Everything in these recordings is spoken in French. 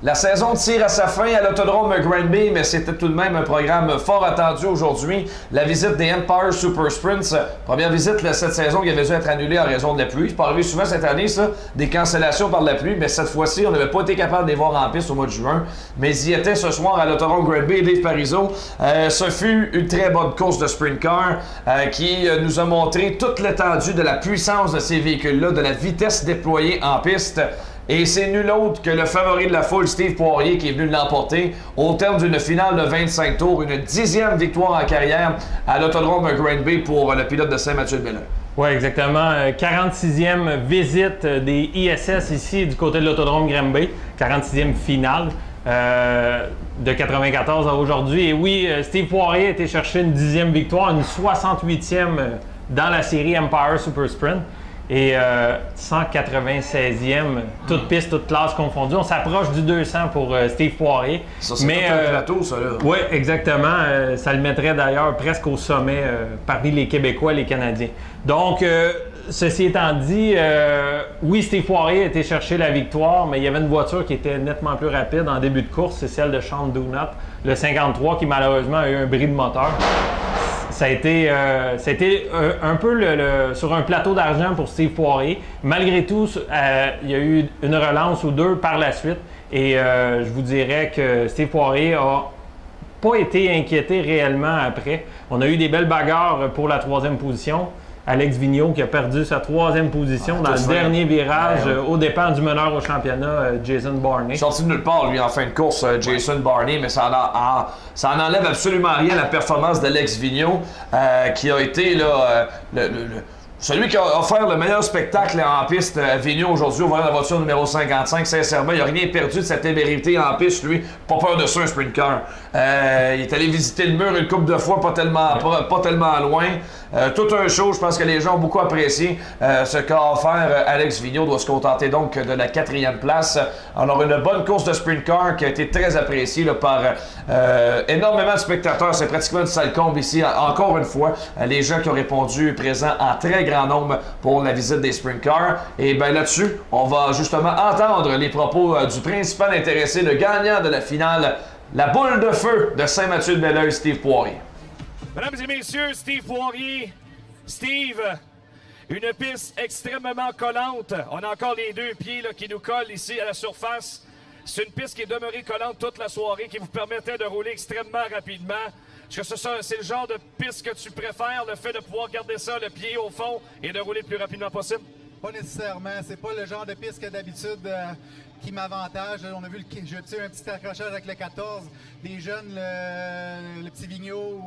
La saison tire à sa fin à l'Autodrome Granby, mais c'était tout de même un programme fort attendu aujourd'hui. La visite des Empire Super Sprints. Première visite cette saison qui avait dû être annulée en raison de la pluie. C'est pas arrivé souvent cette année, ça, des cancellations par la pluie, mais cette fois-ci, on n'avait pas été capable de les voir en piste au mois de juin. Mais ils y étaient ce soir à l'Autodrome Granby. Dave Parizeau, ce fut une très bonne course de sprint car qui nous a montré toute l'étendue de la puissance de ces véhicules-là, de la vitesse déployée en piste. Et c'est nul autre que le favori de la foule, Steve Poirier, qui est venu l'emporter au terme d'une finale de 25 tours, une 10e victoire en carrière à l'Autodrome Granby pour le pilote de Saint-Mathieu-de-Belleuil. Oui, exactement. 46e visite des ISS ici du côté de l'Autodrome Granby. 46e finale de 94 à aujourd'hui. Et oui, Steve Poirier a été chercher une 10e victoire, une 68e dans la série Empire Super Sprint. Et 196e, toute piste, toute classe confondue. On s'approche du 200 pour Steve Poirier. Ça, c'est un plateau, ça, là. Oui, exactement. Ça le mettrait d'ailleurs presque au sommet parmi les Québécois et les Canadiens. Donc, ceci étant dit, oui, Steve Poirier a été chercher la victoire, mais il y avait une voiture qui était nettement plus rapide en début de course. C'est celle de Sean Doonat, le 53, qui malheureusement a eu un bris de moteur. Ça a été un peu sur un plateau d'argent pour Steve Poirier. Malgré tout, il y a eu une relance ou deux par la suite. Et je vous dirais que Steve Poirier n'a pas été inquiété réellement après. On a eu des belles bagarres pour la 3e position. Alex Vigneault qui a perdu sa 3e position dans le dernier virage aux dépens du meneur au championnat, Jason Barney. Sorti de nulle part, lui, en fin de course, Jason Barney, mais ça en enlève absolument rien à la performance d'Alex Vigneault, qui a été là, celui qui a offert le meilleur spectacle en piste à Vigneault aujourd'hui au volant de la voiture numéro 55. Sincèrement, il n'a rien perdu de sa témérité en piste, lui. Pas peur de ça, un sprint car. Il est allé visiter le mur une couple de fois, pas tellement loin. Tout un show, je pense que les gens ont beaucoup apprécié ce qu'a offert Alex Vigneault. Doit se contenter donc de la 4e place. Alors, une bonne course de sprint car qui a été très appréciée là, par énormément de spectateurs. C'est pratiquement une salle comble ici. Encore une fois, les gens qui ont répondu présents en très grand nombre pour la visite des sprint cars. Et bien là-dessus, on va justement entendre les propos du principal intéressé, le gagnant de la finale, la boule de feu de Saint-Mathieu-de-Belleuil, Steve Poirier. Mesdames et messieurs, Steve Poirier. Steve, une piste extrêmement collante. On a encore les deux pieds là, qui nous collent ici à la surface. C'est une piste qui est demeurée collante toute la soirée, qui vous permettait de rouler extrêmement rapidement. Est-ce que c'est le genre de piste que tu préfères, le fait de pouvoir garder ça, le pied au fond, et de rouler le plus rapidement possible? Pas nécessairement. C'est pas le genre de piste que d'habitude qui m'avantage. On a vu un petit accrochage avec le 14. Les jeunes, le petit Vigneault,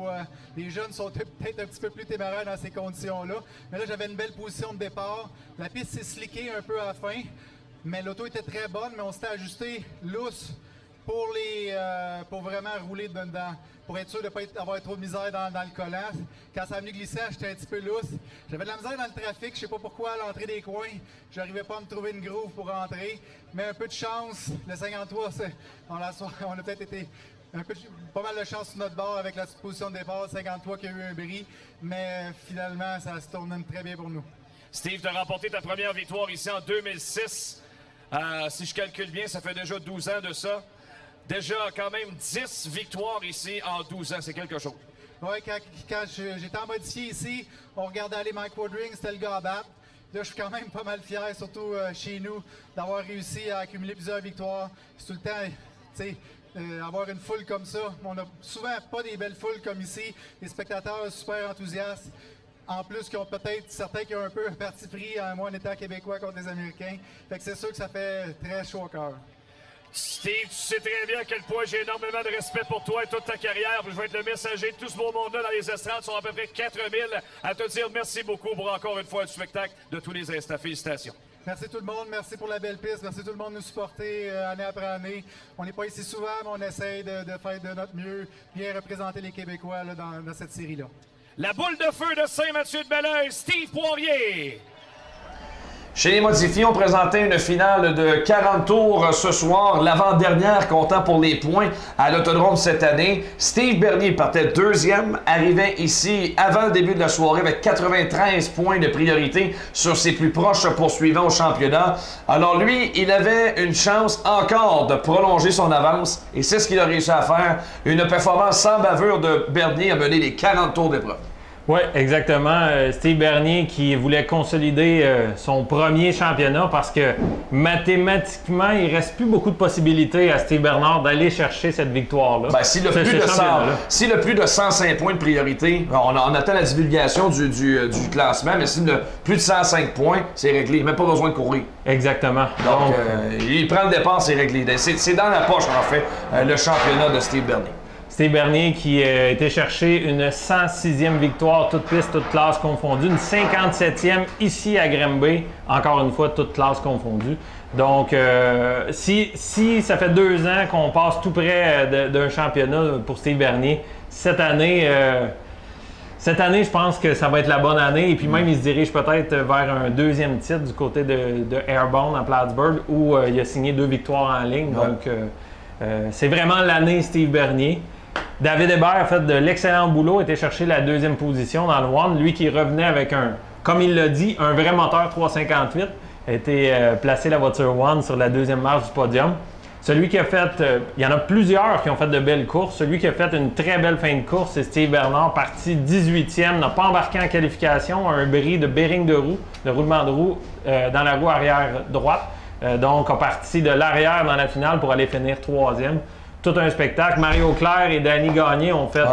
les jeunes sont peut-être un petit peu plus téméraires dans ces conditions-là. Mais là, j'avais une belle position de départ. La piste s'est slickée un peu à la fin, mais l'auto était très bonne, mais on s'était ajusté lousse pour vraiment rouler dedans, pour être sûr de ne pas avoir trop de misère dans le collant. Quand ça a venu glisser, j'étais un petit peu lousse. J'avais de la misère dans le trafic, je sais pas pourquoi, à l'entrée des coins, j'arrivais pas à me trouver une groove pour rentrer, mais un peu de chance. Le 53, on a peut-être été pas mal de chance sur notre bord avec la position de départ, 53 qui a eu un bris, mais finalement, ça se tourne très bien pour nous. Steve, tu as remporté ta première victoire ici en 2006. Si je calcule bien, ça fait déjà 12 ans de ça. Déjà quand même 10 victoires ici en 12 ans, c'est quelque chose. Oui, quand j'étais en modifié ici, on regardait aller Mike Woodring, c'était le gars à battre. Là, je suis quand même pas mal fier, surtout chez nous, d'avoir réussi à accumuler plusieurs victoires. C'est tout le temps, tu sais, avoir une foule comme ça. On n'a souvent pas des belles foules comme ici. Les spectateurs super enthousiastes. En plus, qui ont peut-être certains qui ont un peu un parti pris, moi en étant québécois contre les Américains. Fait que c'est sûr que ça fait très chaud au cœur. Steve, tu sais très bien à quel point j'ai énormément de respect pour toi et toute ta carrière. Je vais être le messager de tout ce beau monde-là dans les estrades. Ils sont à peu près 4000 à te dire merci beaucoup pour encore une fois le spectacle de tous les instants. Félicitations. Merci tout le monde, merci pour la belle piste, merci tout le monde de nous supporter année après année. On n'est pas ici souvent, mais on essaye de faire de notre mieux, bien représenter les Québécois là, dans cette série-là. La boule de feu de Saint-Mathieu-de-Belleuil, Steve Poirier. Chez les modifiés, on présentait une finale de 40 tours ce soir, l'avant-dernière comptant pour les points à l'Autodrome cette année. Steve Bernier partait deuxième, arrivait ici avant le début de la soirée avec 93 points de priorité sur ses plus proches poursuivants au championnat. Alors lui, il avait une chance encore de prolonger son avance et c'est ce qu'il a réussi à faire. Une performance sans bavure de Bernier a mené les 40 tours d'épreuve. Oui, exactement. Steve Bernier qui voulait consolider son premier championnat parce que mathématiquement, il ne reste plus beaucoup de possibilités à Steve Bernard d'aller chercher cette victoire-là. Ben, s'il a plus de 105 points de priorité, on attend la divulgation du classement, mais s'il a plus de 105 points, c'est réglé. Même pas besoin de courir. Exactement. Donc il prend le départ, c'est réglé. C'est dans la poche, en fait, le championnat de Steve Bernier. Steve Bernier qui a été chercher une 106e victoire, toute piste, toute classe confondue, une 57e ici à Granby, encore une fois, toute classe confondue. Donc, si ça fait 2 ans qu'on passe tout près d'un championnat pour Steve Bernier, cette année, je pense que ça va être la bonne année. Et puis même, il se dirige peut-être vers un 2e titre du côté de Airborne à Plattsburgh, où il a signé 2 victoires en ligne. Ouais. Donc, c'est vraiment l'année Steve Bernier. David Hébert a fait de l'excellent boulot, a été chercher la 2e position dans le One. Lui qui revenait avec comme il l'a dit, un vrai moteur 358, a été placé la voiture One sur la 2e marche du podium. Celui qui a fait, il y en a plusieurs qui ont fait de belles courses. Celui qui a fait une très belle fin de course, c'est Steve Bernard, parti 18e, n'a pas embarqué en qualification, un bris de bearing de roue, de roulement de roue dans la roue arrière droite. Donc, a parti de l'arrière dans la finale pour aller finir 3e. Tout un spectacle. Mario Claire et Danny Gagné ont fait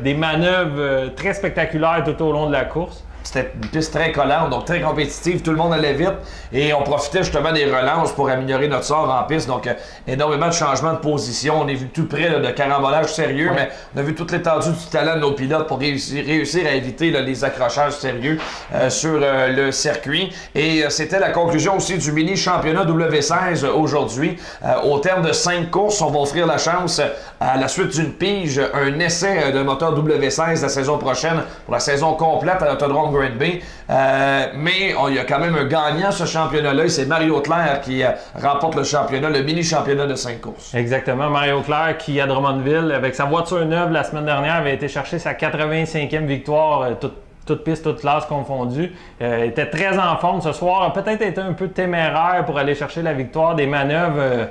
des manœuvres très spectaculaires tout au long de la course. C'était une piste très collante, donc très compétitive. Tout le monde allait vite et on profitait justement des relances pour améliorer notre sort en piste. Donc, énormément de changements de position. On est vu tout près de carambolage sérieux, mais on a vu toute l'étendue du talent de nos pilotes pour réussir à éviter les accrochages sérieux sur le circuit. Et c'était la conclusion aussi du mini-championnat W16 aujourd'hui. Au terme de 5 courses, on va offrir la chance, à la suite d'une pige, un essai de moteur W16 la saison prochaine pour la saison complète à l'Autodrome Granby. Mais il y a quand même un gagnant ce championnat-là et c'est Mario Claire qui remporte le championnat, le mini-championnat de 5 courses. Exactement. Mario Claire qui, à Drummondville, avec sa voiture neuve la semaine dernière, avait été chercher sa 85e victoire, toute piste, toute classe confondue. Était très en forme ce soir. A peut-être été un peu téméraire pour aller chercher la victoire. Des manœuvres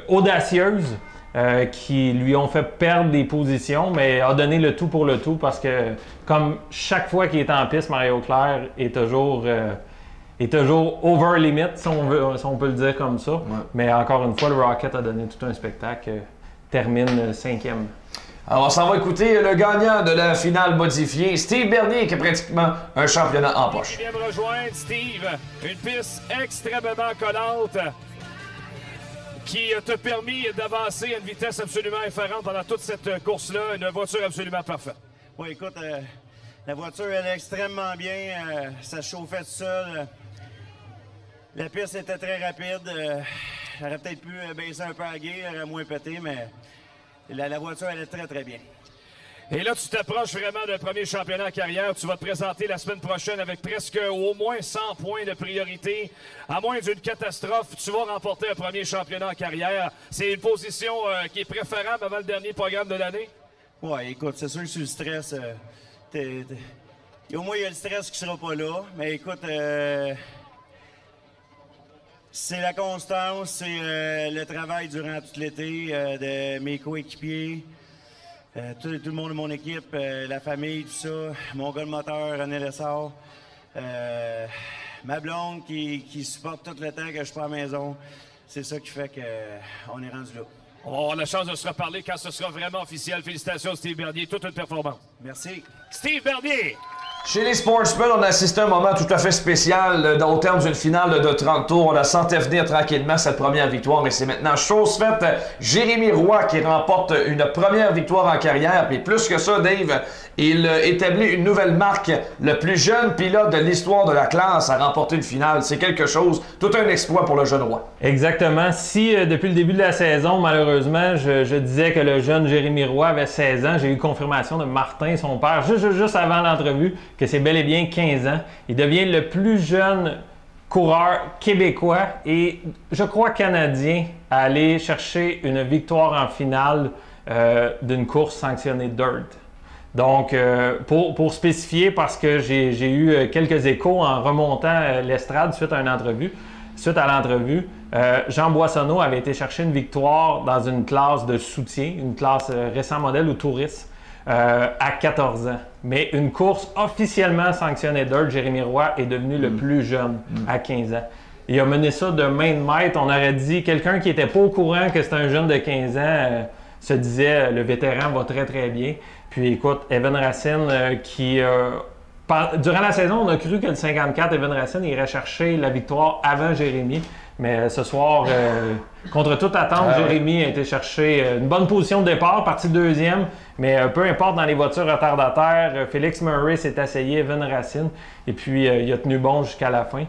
audacieuses. Qui lui ont fait perdre des positions, mais a donné le tout pour le tout parce que, comme chaque fois qu'il est en piste, Mario Claire est toujours over limit, si on peut le dire comme ça. Ouais. Mais encore une fois, le Rocket a donné tout un spectacle, termine 5e. Alors, on s'en va écouter le gagnant de la finale modifiée, Steve Bernier, qui a pratiquement un championnat en poche. Il vient me rejoindre, Steve. Une piste extrêmement collante qui t'a permis d'avancer à une vitesse absolument inférente pendant toute cette course-là. Une voiture absolument parfaite. Oui, écoute, la voiture, elle est extrêmement bien. Ça chauffait tout seul. La piste était très rapide. J'aurais peut-être pu baisser un peu à gué, elle aurait moins pété, mais la voiture, elle est très, très bien. Et là, tu t'approches vraiment d'un premier championnat en carrière. Tu vas te présenter la semaine prochaine avec presque au moins 100 points de priorité. À moins d'une catastrophe, tu vas remporter un premier championnat en carrière. C'est une position qui est préférable avant le dernier programme de l'année? Oui, écoute, c'est sûr que sur le stress, au moins il y a le stress qui ne sera pas là. Mais écoute, c'est la constance, c'est le travail durant tout l'été de mes coéquipiers. Tout le monde de mon équipe, la famille, tout ça, mon gars de moteur, René Lessard, ma blonde qui supporte tout le temps que je suis pas à la maison. C'est ça qui fait qu'on est rendu là. On va avoir la chance de se reparler quand ce sera vraiment officiel. Félicitations, Steve Bernier. Toute une performance. Merci. Steve Bernier! Chez les Sportsmen, on a assisté à un moment tout à fait spécial. Au terme d'une finale de 30 tours, on a senti venir tranquillement cette première victoire. Et c'est maintenant chose faite. Jérémy Roy qui remporte une première victoire en carrière. Puis plus que ça, Dave, il établit une nouvelle marque. Le plus jeune pilote de l'histoire de la classe a remporté une finale. C'est quelque chose, tout un exploit pour le jeune Roy. Exactement. Si depuis le début de la saison, malheureusement, je disais que le jeune Jérémy Roy avait 16 ans, j'ai eu confirmation de Martin, son père, juste avant l'entrevue, que c'est bel et bien 15 ans. Il devient le plus jeune coureur québécois et je crois canadien à aller chercher une victoire en finale d'une course sanctionnée dirt. Donc, pour spécifier, parce que j'ai eu quelques échos en remontant l'estrade suite à l'entrevue, Jean Boissonneau avait été chercher une victoire dans une classe de soutien, une classe récent modèle ou touriste, à 14 ans. Mais une course officiellement sanctionnée dirt, Jérémy Roy est devenu le plus jeune à 15 ans. Il a mené ça de main de maître. On aurait dit, quelqu'un qui n'était pas au courant que c'était un jeune de 15 ans se disait, le vétéran va très très bien. Puis écoute, Evan Racine durant la saison, on a cru que le 54, Evan Racine, irait chercher la victoire avant Jérémy. Mais ce soir, contre toute attente, Jérémy a été chercher une bonne position de départ, parti deuxième. Mais peu importe, dans les voitures retardataires, Félix Murray s'est essayé, Evan Racine. Et puis, il a tenu bon jusqu'à la fin.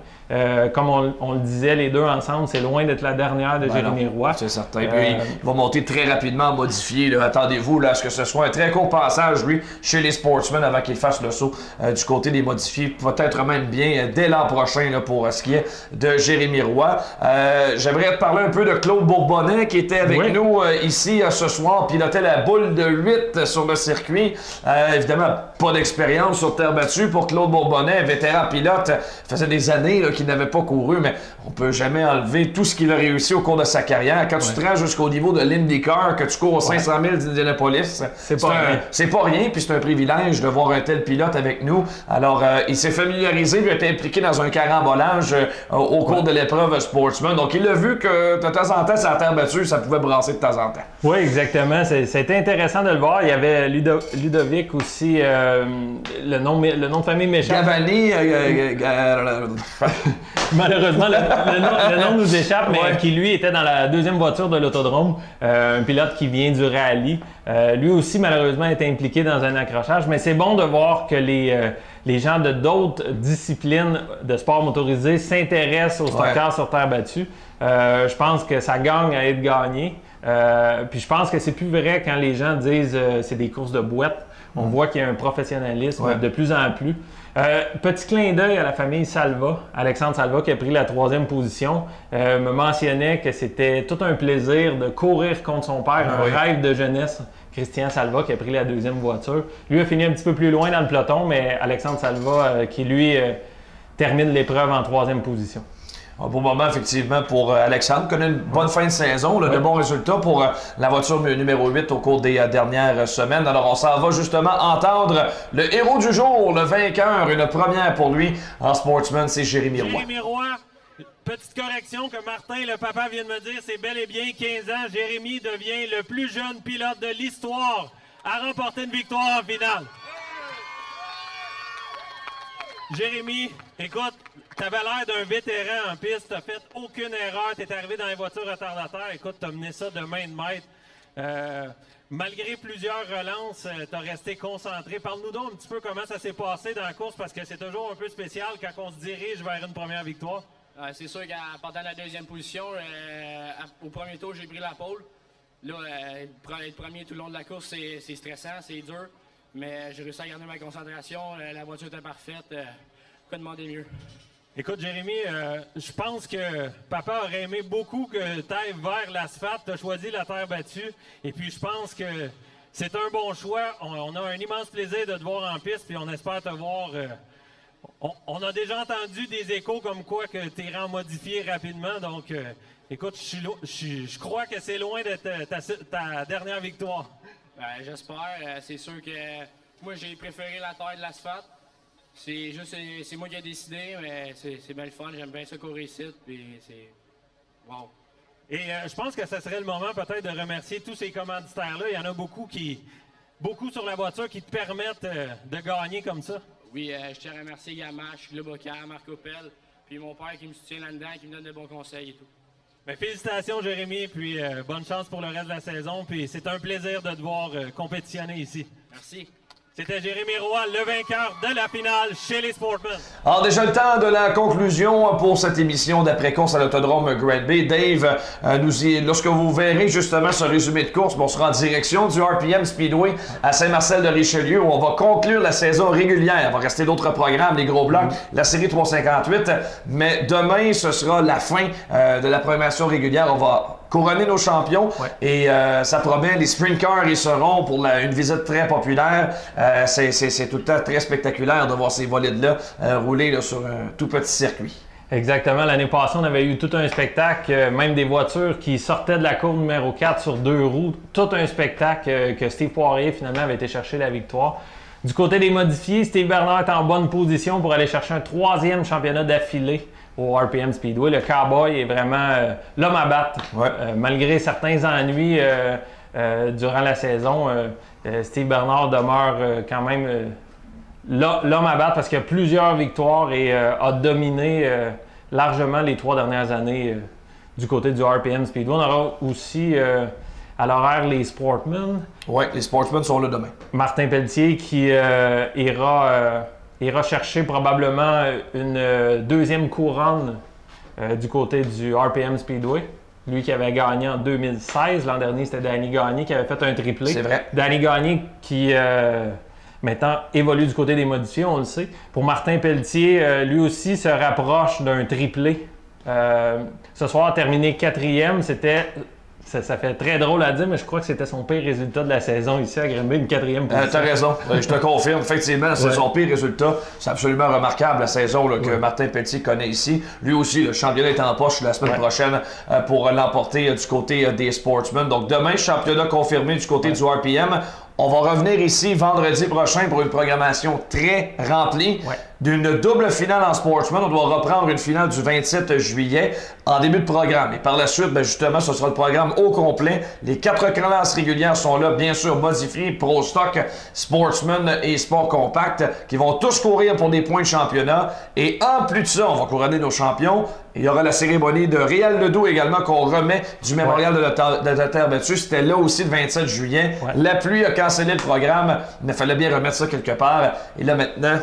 Comme on le disait, les deux ensemble, c'est loin d'être la dernière de Jérémy Roy. C'est certain. Puis, il va monter très rapidement modifié. Attendez-vous à ce que ce soit un très court passage, lui, chez les Sportsmen avant qu'il fasse le saut du côté des modifiés. Peut-être même bien dès l'an prochain là, pour ce qui est de Jérémy Roy. J'aimerais te parler un peu de Claude Bourbonnais qui était avec nous ici ce soir, pilotait la boule de 8 sur le circuit. Évidemment, pas d'expérience sur terre battue pour Claude Bourbonnais, vétéran pilote. faisait des années qu'il n'avait pas couru, mais on peut jamais enlever tout ce qu'il a réussi au cours de sa carrière. Quand tu te rends jusqu'au niveau de l'IndyCar, que tu cours aux 500 000 d'Indianapolis, c'est pas rien, puis c'est un privilège de voir un tel pilote avec nous. Alors, il s'est familiarisé, il a été impliqué dans un carambolage au cours de l'épreuve Sportsman. Donc, il a vu que de temps en temps, sur la terre battue, ça pouvait brasser de temps en temps. Oui, exactement. C'était intéressant de le voir. Il y avait Ludovic aussi, le nom de famille m'échappe. Gavani. Malheureusement, le nom nous échappe, mais qui lui était dans la deuxième voiture de l'autodrome, un pilote qui vient du rallye. Lui aussi, malheureusement, était impliqué dans un accrochage, mais c'est bon de voir que les gens de d'autres disciplines de sport motorisé s'intéressent au stockage sur terre battue. Je pense que ça gagne à être gagné. Puis je pense que c'est plus vrai quand les gens disent c'est des courses de boîte. On voit qu'il y a un professionnalisme de plus en plus. Petit clin d'œil à la famille Salva, Alexandre Salva qui a pris la 3e position, me mentionnait que c'était tout un plaisir de courir contre son père, un rêve de jeunesse. Christian Salva qui a pris la 2e voiture. Lui a fini un petit peu plus loin dans le peloton, mais Alexandre Salva qui lui termine l'épreuve en 3e position. Un beau moment, effectivement, pour Alexandre. Connaît une bonne fin de saison, de bons résultats pour la voiture numéro 8 au cours des dernières semaines. Alors, on s'en va justement entendre le héros du jour, le vainqueur. Une première pour lui en Sportsman, c'est Jérémy Roy. Jérémy Roy, petite correction que Martin, le papa, vient de me dire, c'est bel et bien 15 ans. Jérémy devient le plus jeune pilote de l'histoire à remporter une victoire en finale. Jérémy, écoute, t'avais l'air d'un vétéran en piste, t'as fait aucune erreur, t'es arrivé dans les voitures retardataires, écoute, t'as mené ça de main de maître. Malgré plusieurs relances, t'as resté concentré. Parle-nous donc un petit peu comment ça s'est passé dans la course, parce que c'est toujours un peu spécial quand on se dirige vers une première victoire. C'est sûr que pendant la 2e position, au premier tour, j'ai pris la pole. Là, être premier tout le long de la course, c'est stressant, c'est dur. Mais j'ai réussi à garder ma concentration. La voiture était parfaite. Quoi demander mieux? Écoute, Jérémy, je pense que papa aurait aimé beaucoup que tu ailles vers l'asphalte. Tu as choisi la terre battue. Et puis, je pense que c'est un bon choix. On a un immense plaisir de te voir en piste. Puis, on espère te voir. On a déjà entendu des échos comme quoi que tu irais en modifié rapidement. Donc, écoute, je crois que c'est loin d'être ta dernière victoire. J'espère. C'est sûr que moi, j'ai préféré la terre de l'asphalte. C'est moi qui ai décidé, mais c'est bien le fun. J'aime bien ça courir ici. Puis c'est... Wow. Et je pense que ce serait le moment peut-être de remercier tous ces commanditaires-là. Il y en a beaucoup sur la voiture qui te permettent de gagner comme ça. Oui, je tiens à remercier Gamache, Globocar, Marco Pell, puis mon père qui me soutient là-dedans, qui me donne de bons conseils et tout. Mais félicitations, Jérémy, puis bonne chance pour le reste de la saison. Puis c'est un plaisir de te voir compétitionner ici. Merci. C'était Jérémy Roy, le vainqueur de la finale chez les Sportsmen. Alors, déjà le temps de la conclusion pour cette émission d'après-course à l'Autodrome Granby. Dave, lorsque vous verrez justement ce résumé de course, on sera en direction du RPM Speedway à Saint-Marcel-de-Richelieu où on va conclure la saison régulière. Il va rester d'autres programmes, les gros blocs, la série 358. Mais demain, ce sera la fin de la programmation régulière. On va couronner nos champions et ça promet, les sprint cars y seront pour une visite très populaire. C'est tout le temps très spectaculaire de voir ces bolides-là rouler là, sur un tout petit circuit. Exactement. L'année passée, on avait eu tout un spectacle, même des voitures qui sortaient de la courbe numéro 4 sur 2 roues. Tout un spectacle que Steve Poirier finalement avait été chercher la victoire. Du côté des modifiés, Steve Bernard est en bonne position pour aller chercher un 3e championnat d'affilée au RPM Speedway. Le Cowboy est vraiment l'homme à battre. Malgré certains ennuis durant la saison, Steve Bernard demeure quand même l'homme à battre parce qu'il a plusieurs victoires et a dominé largement les 3 dernières années du côté du RPM Speedway. On aura aussi à l'horaire les Sportsmen. Oui, les Sportsmen sont là demain. Martin Pelletier qui ira chercher probablement une 2e couronne du côté du RPM Speedway. Lui qui avait gagné en 2016. L'an dernier, c'était Danny Gagné qui avait fait un triplé. C'est vrai. Danny Gagné qui maintenant évolue du côté des modifiés, on le sait. Pour Martin Pelletier, lui aussi se rapproche d'un triplé. Ce soir, terminé 4e, c'était... Ça fait très drôle à dire, mais je crois que c'était son pire résultat de la saison ici à Granby, une 4e position. T'as raison, je te confirme. Effectivement, c'est son pire résultat. C'est absolument remarquable la saison là, que Martin Pelletier connaît ici. Lui aussi, le championnat est en poche la semaine prochaine pour l'emporter du côté des Sportsmen. Donc demain, championnat confirmé du côté du RPM. On va revenir ici vendredi prochain pour une programmation très remplie. D'une double finale en Sportsman. On doit reprendre une finale du 27 juillet en début de programme. Et par la suite, justement, ce sera le programme au complet. Les 4 classes régulières sont là, bien sûr, modifiées, Pro Stock, Sportsman et Sport Compact, qui vont tous courir pour des points de championnat. Et en plus de ça, on va couronner nos champions. Il y aura la cérémonie de Réal Ledoux également qu'on remet du mémorial de la Terre battue. C'était là aussi le 27 juillet. La pluie a cancellé le programme. Il fallait bien remettre ça quelque part. Et là maintenant,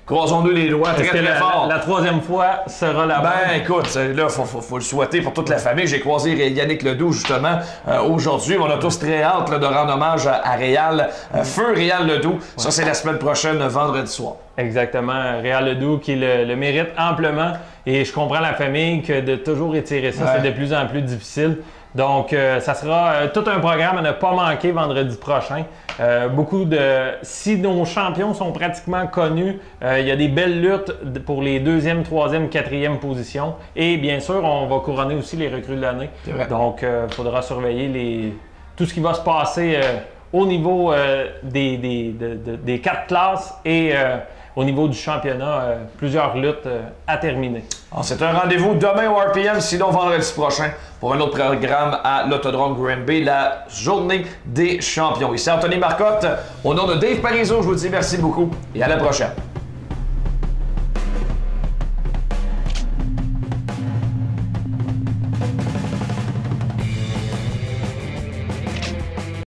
croisons-nous les doigts très fort. La 3e fois sera la bonne. Ben écoute, là, faut le souhaiter pour toute la famille. J'ai croisé Yannick Ledoux justement aujourd'hui. On a tous très hâte là, de rendre hommage à Réal. Feu Réal Ledoux. Ça, c'est la semaine prochaine, vendredi soir. Exactement. Réal Ledoux qui le mérite amplement. Et je comprends la famille que de toujours étirer ça, c'est de plus en plus difficile. Donc, ça sera tout un programme à ne pas manquer vendredi prochain. Si nos champions sont pratiquement connus, il y a des belles luttes pour les 2e, 3e, 4e positions. Et bien sûr, on va couronner aussi les recrues de l'année. Donc, il faudra surveiller tout ce qui va se passer au niveau des 4 classes et au niveau du championnat, plusieurs luttes à terminer. C'est un rendez-vous demain au RPM, sinon vendredi prochain pour un autre programme à l'Autodrome Granby, la journée des champions. Ici Anthony Marcotte, au nom de Dave Parizeau, je vous dis merci beaucoup et à la prochaine.